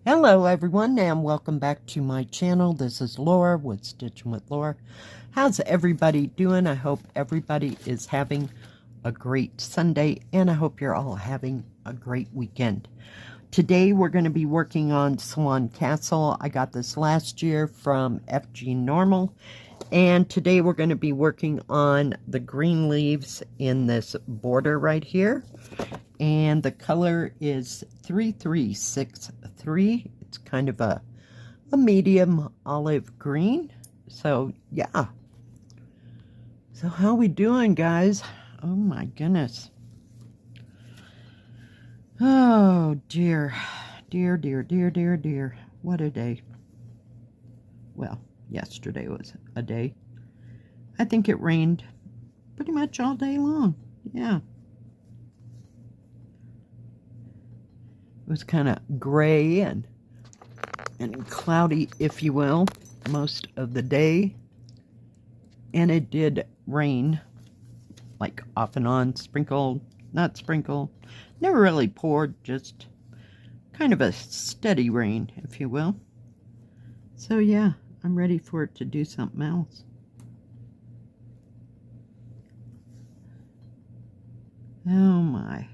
Hello everyone and welcome back to my channel. This is Laura with Stitchin with Laura. How's everybody doing? I hope everybody is having a great Sunday and I hope you're all having a great weekend. Today we're going to be working on Swan Castle. I got this last year from FGNormal and today we're going to be working on the green leaves in this border right here. And the color is 3363. It's kind of a medium olive green. So, yeah. So, how we doing, guys? Oh, my goodness. Oh, dear. Dear, dear, dear, dear, dear. What a day. Well, yesterday was a day. I think it rained pretty much all day long. Yeah. It was kind of gray and cloudy, if you will, most of the day. And it did rain, like off and on, sprinkled, not sprinkled, never really poured, just kind of a steady rain, if you will. So yeah, I'm ready for it to do something else. Oh my.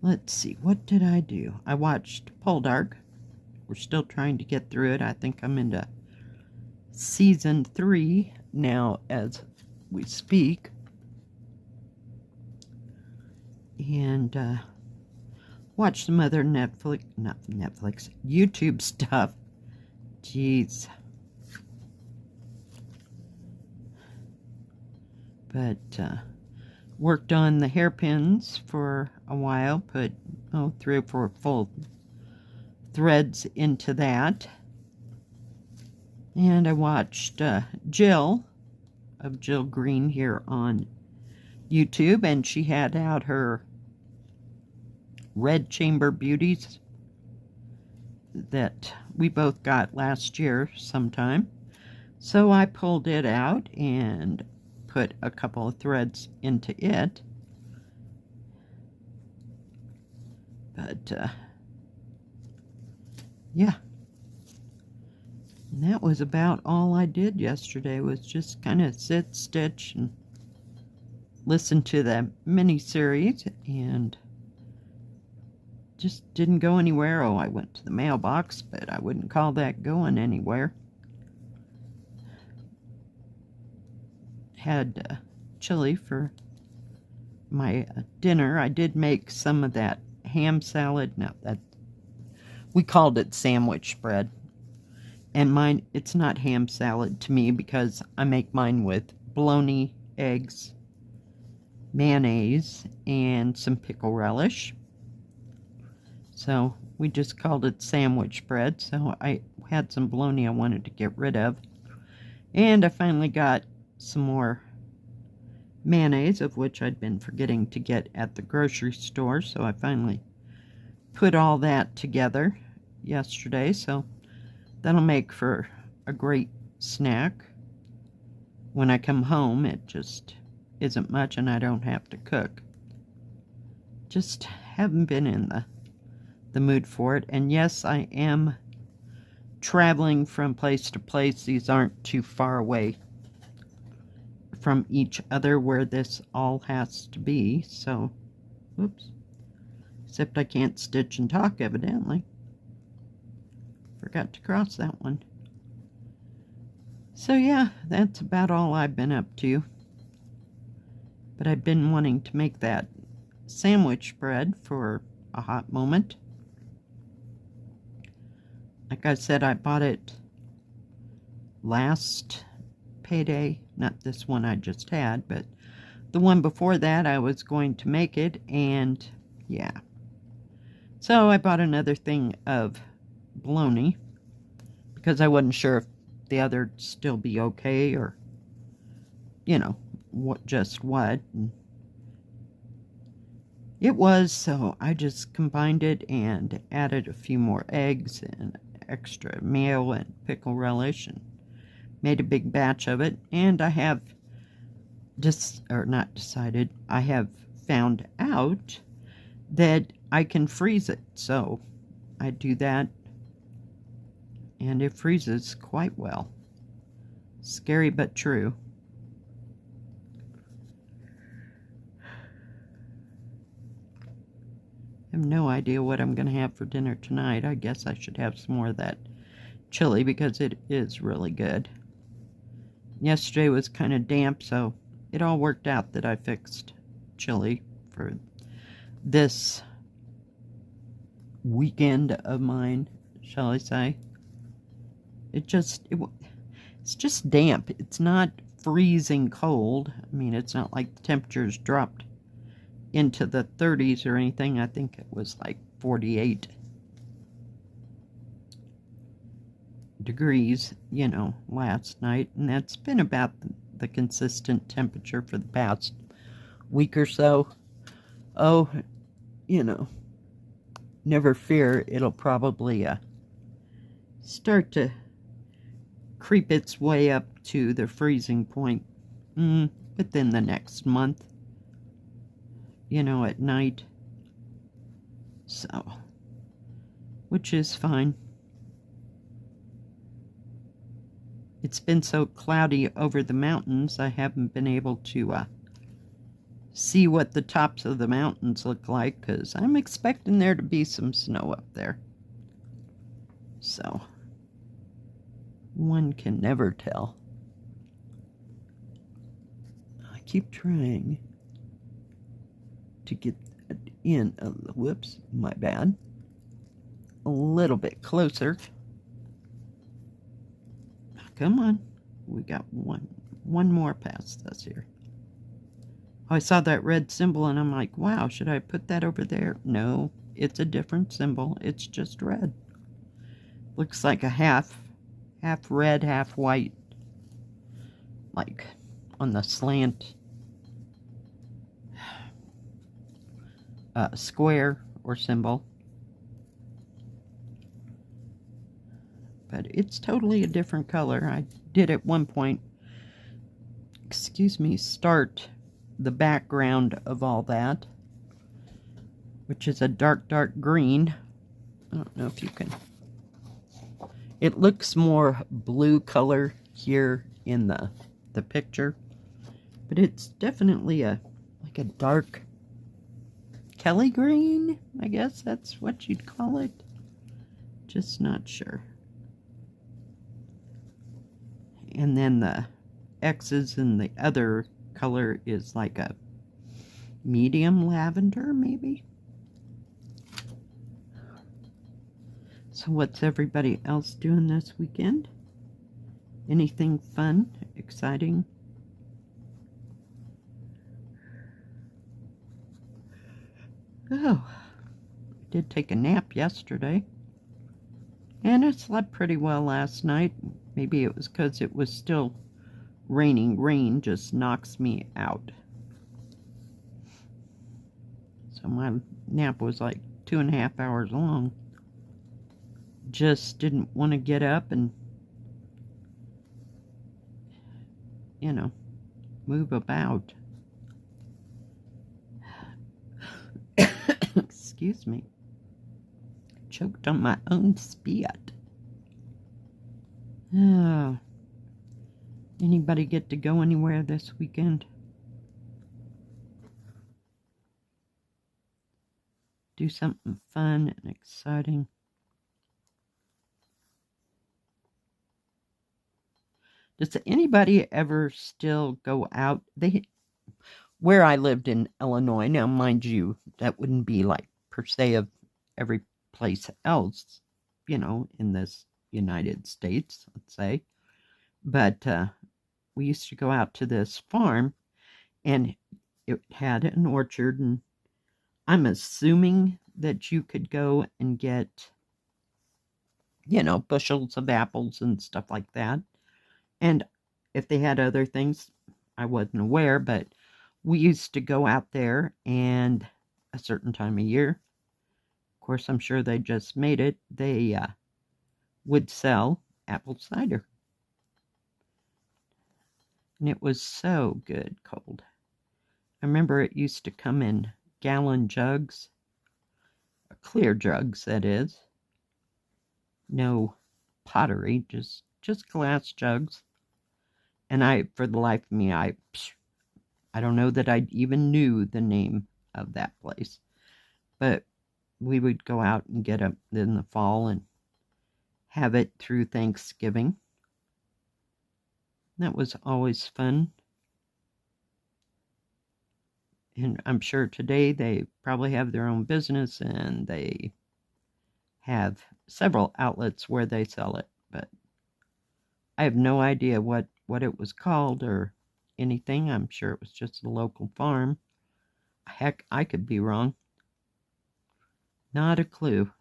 Let's see, what did I do? I watched Poldark. We're still trying to get through it. I think I'm into season 3 now as we speak. And watch some other YouTube stuff. Jeez. But, worked on the hairpins for a while, put 3 or 4 full threads into that. And I watched Jill of Jill Green here on YouTube, and she had out her red chamber beauties that we both got last year sometime. So I pulled it out and put a couple of threads into it, but yeah, and that was about all I did yesterday, was just kind of sit, stitch, and listen to the mini-series, and just didn't go anywhere. Oh, I went to the mailbox, but I wouldn't call that going anywhere. Had chili for my dinner. I did make some of that ham salad. No, that we called it sandwich bread. And mine, it's not ham salad to me because I make mine with bologna, eggs, mayonnaise, and some pickle relish. So we just called it sandwich bread. So I had some bologna I wanted to get rid of. And I finally got some more mayonnaise, of which I'd been forgetting to get at the grocery store, so I finally put all that together yesterday, so that'll make for a great snack. When I come home, it just isn't much and I don't have to cook. Just haven't been in the mood for it. And yes, I am traveling from place to place. These aren't too far away from each other where this all has to be, so whoops, except I can't stitch and talk, evidently. Forgot to cross that one. So yeah, that's about all I've been up to, but I've been wanting to make that sandwich bread for a hot moment. Like I said, I bought it last payday, not this one I just had, but the one before that I was going to make it, and yeah. So I bought another thing of bologna because I wasn't sure if the other'd still be okay, or you know, what and it was, so I just combined it and added a few more eggs and extra mayo and pickle relish and made a big batch of it. And I have I have found out that I can freeze it. So I do that, and it freezes quite well. Scary but true. I have no idea what I'm going to have for dinner tonight. I guess I should have some more of that chili because it is really good. Yesterday was kind of damp, so it all worked out that I fixed chili for this weekend of mine, shall I say. It's just damp. It's not freezing cold. I mean, it's not like the temperatures dropped into the 30s or anything. I think it was like 48 degrees, you know, last night, and that's been about the consistent temperature for the past week or so. Oh, you know, never fear, it'll probably start to creep its way up to the freezing point within the next month, you know, at night. So, which is fine. It's been so cloudy over the mountains, I haven't been able to see what the tops of the mountains look like, because I'm expecting there to be some snow up there. So, one can never tell. I keep trying to get in whoops, my bad, a little bit closer. Come on, we got one more past us here. Oh, I saw that red symbol and I'm like, wow, should I put that over there? No, it's a different symbol. It's just red. Looks like a half red, half white, like on the slant square or symbol. But it's totally a different color. I did at one point, start the background of all that, which is a dark green. I don't know if you can. It looks more blue color here in the picture, but it's definitely like a dark Kelly green, I guess that's what you'd call it. Just not sure. And then the X's in the other color is like a medium lavender, maybe. So what's everybody else doing this weekend? Anything fun, exciting? Oh, I did take a nap yesterday. And I slept pretty well last night. Maybe it was because it was still raining. Rain just knocks me out. So my nap was like 2.5 hours long. Just didn't want to get up and, you know, move about. Excuse me. Choked on my own spit. Anybody get to go anywhere this weekend? Do something fun and exciting? Does anybody ever still go out? Where I lived in Illinois, now mind you, that wouldn't be like per se of every place else, you know, in this United States, let's say. But we used to go out to this farm, and it had an orchard, and I'm assuming that you could go and get, you know, bushels of apples and stuff like that. And if they had other things, I wasn't aware, but we used to go out there, and a certain time of year, of course, I'm sure they just made it, they would sell apple cider. And it was so good cold. I remember it used to come in gallon jugs, clear jugs, that is. no pottery, just glass jugs. And for the life of me, I don't know that I even knew the name of that place. But we would go out and get them in the fall and have it through Thanksgiving. That was always fun. And I'm sure today they probably have their own business and they have several outlets where they sell it. But I have no idea what it was called or anything. I'm sure it was just a local farm. Heck, I could be wrong. Not a clue.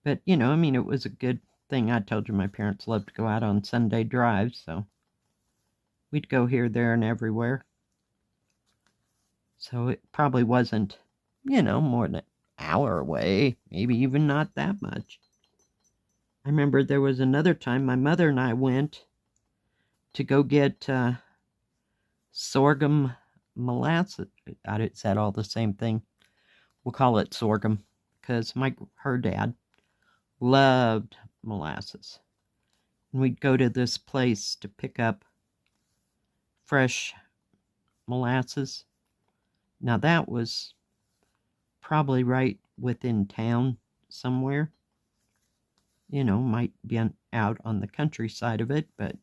But, you know, I mean, it was a good thing. I told you my parents loved to go out on Sunday drives, so we'd go here, there, and everywhere. So it probably wasn't, you know, more than an hour away, maybe even not that much. I remember there was another time my mother and I went to go get sorghum molasses. It's that all the same thing. We'll call it sorghum because her dad loved molasses. And we'd go to this place to pick up fresh molasses. Now that was probably right within town somewhere. You know, might be out on the countryside of it, but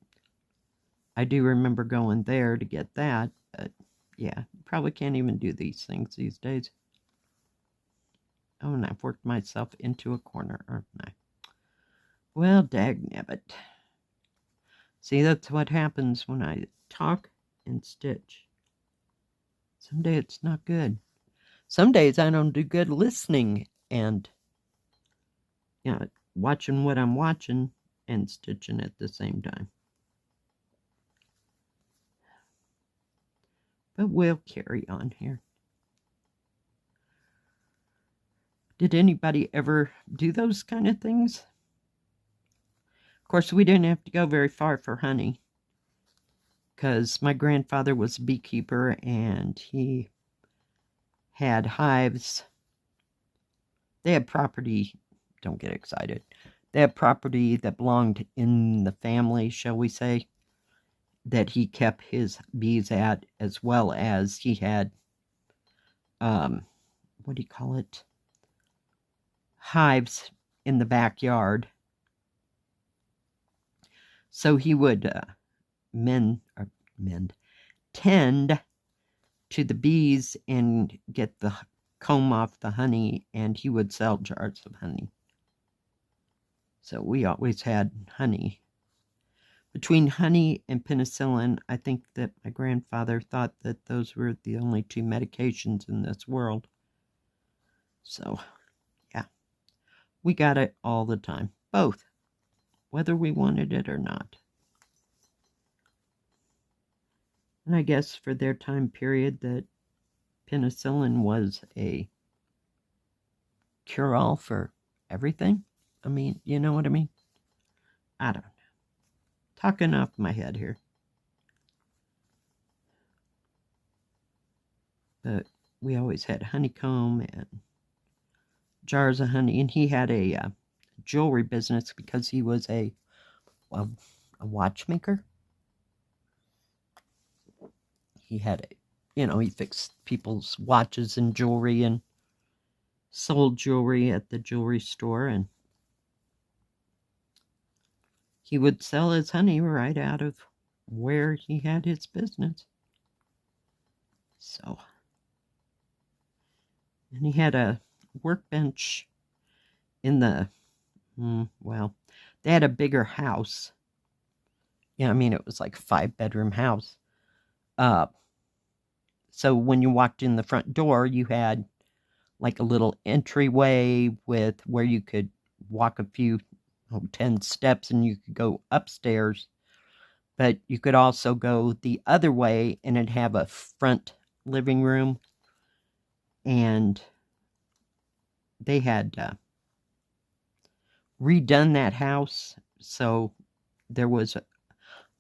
I do remember going there to get that. But yeah, probably can't even do these things these days. Oh, and I've worked myself into a corner, aren't I? Well, dagnabbit. See, that's what happens when I talk and stitch. Some days it's not good. Some days I don't do good listening and, you know, watching what I'm watching and stitching at the same time. But we'll carry on here. Did anybody ever do those kind of things? Of course, we didn't have to go very far for honey, because my grandfather was a beekeeper and he had hives. They had property, don't get excited. They had property that belonged in the family, shall we say, that he kept his bees at, as well as he had, what do you call it? Hives in the backyard. So he would tend to the bees and get the comb off the honey, and he would sell jars of honey. So we always had honey. Between honey and penicillin, I think that my grandfather thought that those were the only two medications in this world. So, yeah, we got it all the time. Both, whether we wanted it or not. And I guess for their time period that penicillin was a cure-all for everything. I mean, you know what I mean? I don't know. Talking off my head here. But we always had honeycomb and jars of honey. And he had a jewelry business because he was a watchmaker. He had he fixed people's watches and jewelry and sold jewelry at the jewelry store, and he would sell his honey right out of where he had his business. So, and he had a workbench in the, they had a bigger house. Yeah, I mean, it was like a 5-bedroom house. So when you walked in the front door, you had like a little entryway with where you could walk a few 10 steps and you could go upstairs. But you could also go the other way and it'd have a front living room. And they had redone that house. So there was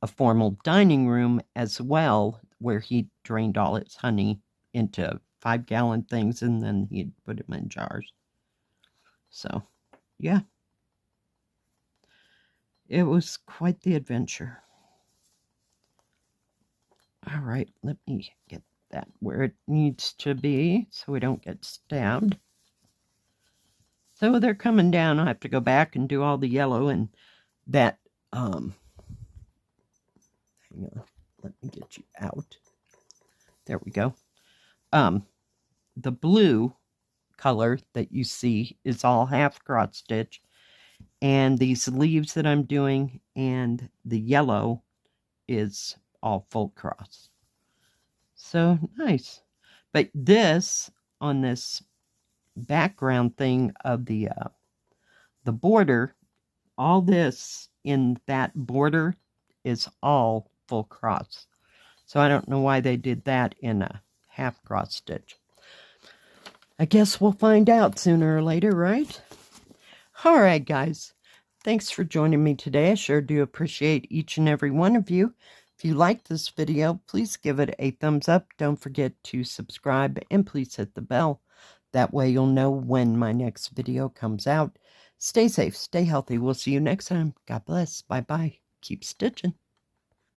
a formal dining room as well, where he drained all its honey into 5-gallon things and then he'd put them in jars. So, yeah. it was quite the adventure. All right, let me get that where it needs to be so we don't get stabbed. So they're coming down. I have to go back and do all the yellow and that, hang on, let me get you out. There we go. The blue color that you see is all half cross stitch, and these leaves that I'm doing and the yellow is all full cross. So nice. But this, on this background thing of the border, all this in that border is all full cross. So I don't know why they did that in a half cross stitch. I guess we'll find out sooner or later, right? All right, guys. Thanks for joining me today. I sure do appreciate each and every one of you. If you like this video, please give it a thumbs up. Don't forget to subscribe and please hit the bell. That way you'll know when my next video comes out. Stay safe, stay healthy. We'll see you next time. God bless. Bye-bye. Keep stitching.